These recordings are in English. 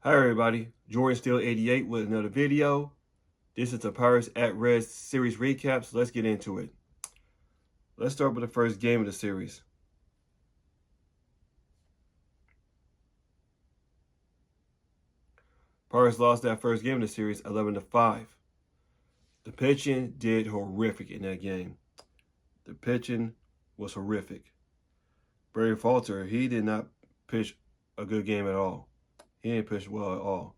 Hi everybody, Jordan Steel 88 with another video. This is the Pirates at Red series recap, so let's get into it. Let's start with the first game of the series. Pirates lost that first game of the series 11-5. The pitching did horrific in that game. The pitching was horrific. Barry Falter, he did not pitch a good game at all. He didn't pitch well at all.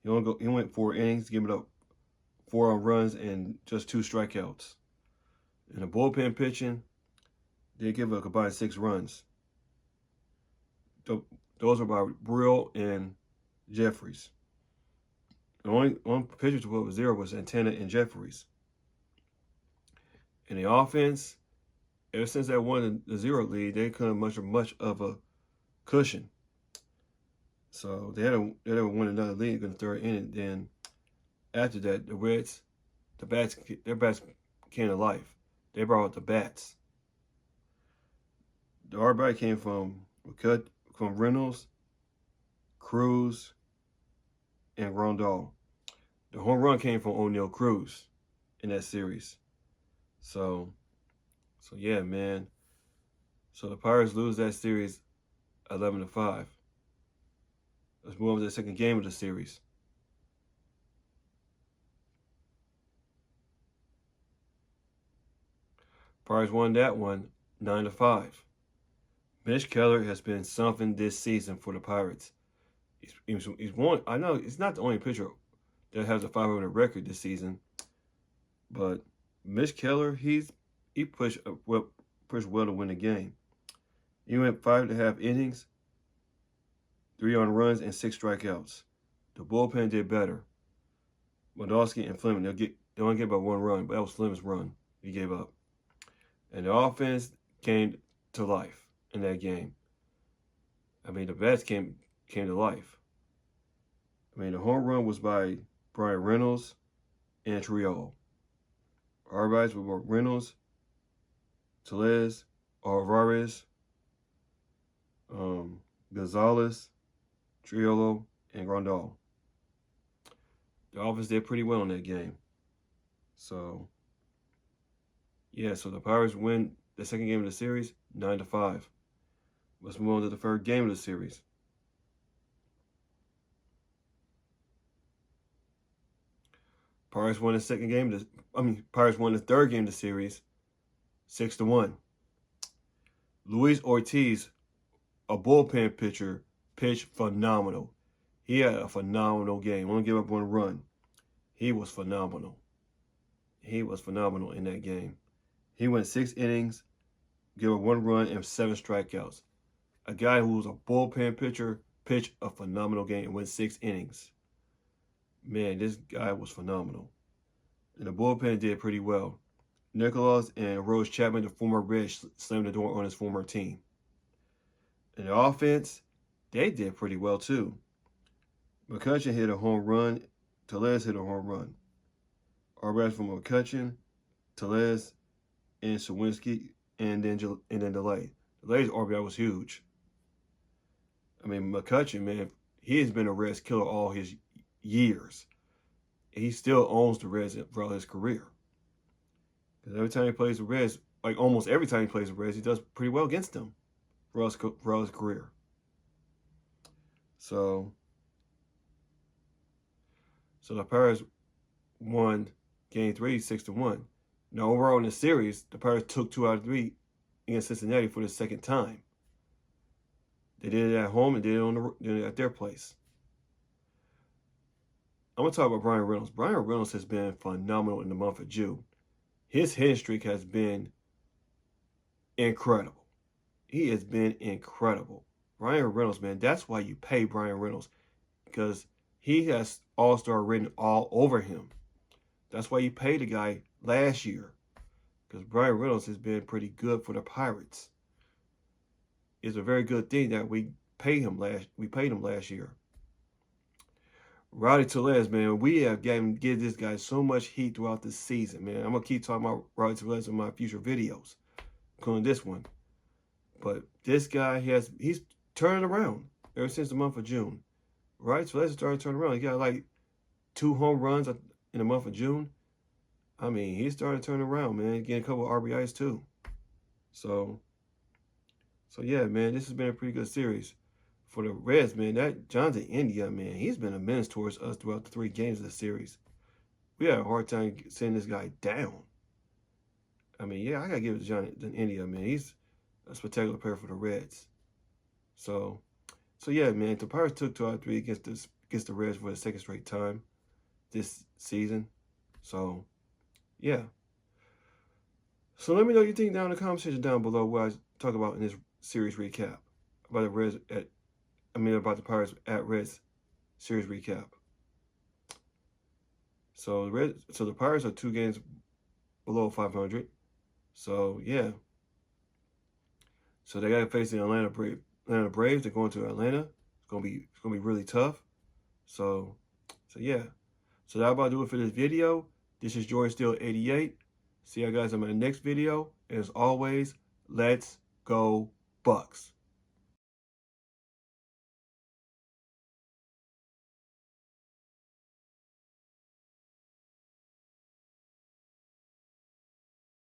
He went 4 innings, giving up 4 runs and just 2 strikeouts. And the bullpen pitching, they give up a combined 6 runs. Those are by Brill and Jeffries. The only pitchers who was 0 was Antenna and Jeffries. In the offense, ever since they won the 0 lead, they couldn't much of a cushion. So they had to win another lead in the third inning. Then after that, the Reds, their bats came to life. They brought out the bats. The RBI came from Reynolds, Cruz, and Rondell. The home run came from O'Neal Cruz in that series. So yeah, man. So the Pirates lose that series 11-5. Let's move on to the second game of the series. Pirates won that one 9-5. Mitch Keller has been something this season for the Pirates. He's one. I know he's not the only pitcher that has a 500 record this season, but Mitch Keller, he pushed well to win the game. He went 5.5 innings, 3 earned runs, and 6 strikeouts. The bullpen did better. Modowski and Fleming, they only gave up 1 run, but that was Fleming's run he gave up. And the offense came to life in that game. I mean, the bats came to life. I mean, the home run was by Brian Reynolds and Triolo. RBIs were Reynolds, Tellez, Alvarez, Gonzalez, Triolo, and Rondell. The offense did pretty well in that game. So, yeah, so the Pirates win the second game of the series 9-5. Let's move on to the third game of the series. Pirates won the third game of the series 6-1. Luis Ortiz, a bullpen pitcher, pitched phenomenal. He had a phenomenal game. Only gave up 1 run. He was phenomenal. He was phenomenal in that game. He went 6 innings, gave up 1 run, and 7 strikeouts. A guy who was a bullpen pitcher pitched a phenomenal game and went 6 innings. Man, this guy was phenomenal. And the bullpen did pretty well. Nicholas and Rose Chapman, the former Reds, slammed the door on his former team. And the offense, they did pretty well too. McCutchen hit a home run. Tellez hit a home run. RBIs from McCutchen, Tellez, and Sawinski, and then Delay. Delay's RBI was huge. I mean, McCutchen, man, he has been a Reds killer all his years. He still owns the Reds throughout his career. Because every time he plays the Reds, like almost every time he plays the Reds, he does pretty well against them throughout his career. So the Pirates won Game 3 6-1. Now, overall in the series, the Pirates took 2 out of 3 against Cincinnati for the second time. They did it at home and did it at their place. I'm going to talk about Brian Reynolds. Brian Reynolds has been phenomenal in the month of June. His hitting streak has been incredible. He has been incredible. Brian Reynolds, man, that's why you pay Brian Reynolds, because he has all-star written all over him. That's why you paid the guy last year, because Brian Reynolds has been pretty good for the Pirates. It's a very good thing that we paid him last year. Rowdy Tellez, man, we have give this guy so much heat throughout the season, man. I'm going to keep talking about Rowdy Tellez in my future videos, including this one. But this guy, he's turned around ever since the month of June. right? So let's start turning around. He got like 2 home runs in the month of June. I mean, he's starting to turn around, man. Getting a couple of RBIs too. So yeah, man, this has been a pretty good series. For the Reds, man, that Jonathan India, man, he's been a menace towards us throughout the 3 games of the series. We had a hard time sending this guy down. I mean, yeah, I got to give it to Jonathan India, man. He's a spectacular player for the Reds. So yeah, man, the Pirates took 2 out of 3 against the Reds for the 2nd straight time this season. So, yeah. So let me know what you think down in the comment section down below what I talk about in this series recap about the Reds about the Pirates at Reds series recap. So the Pirates are 2 games below 500. So yeah. So they got to face the Atlanta Braves. They're going to Atlanta. It's gonna be really tough. So yeah. So that about do it for this video. This is Jordan Steele 88. See you guys in my next video. And as always, let's go Bucks.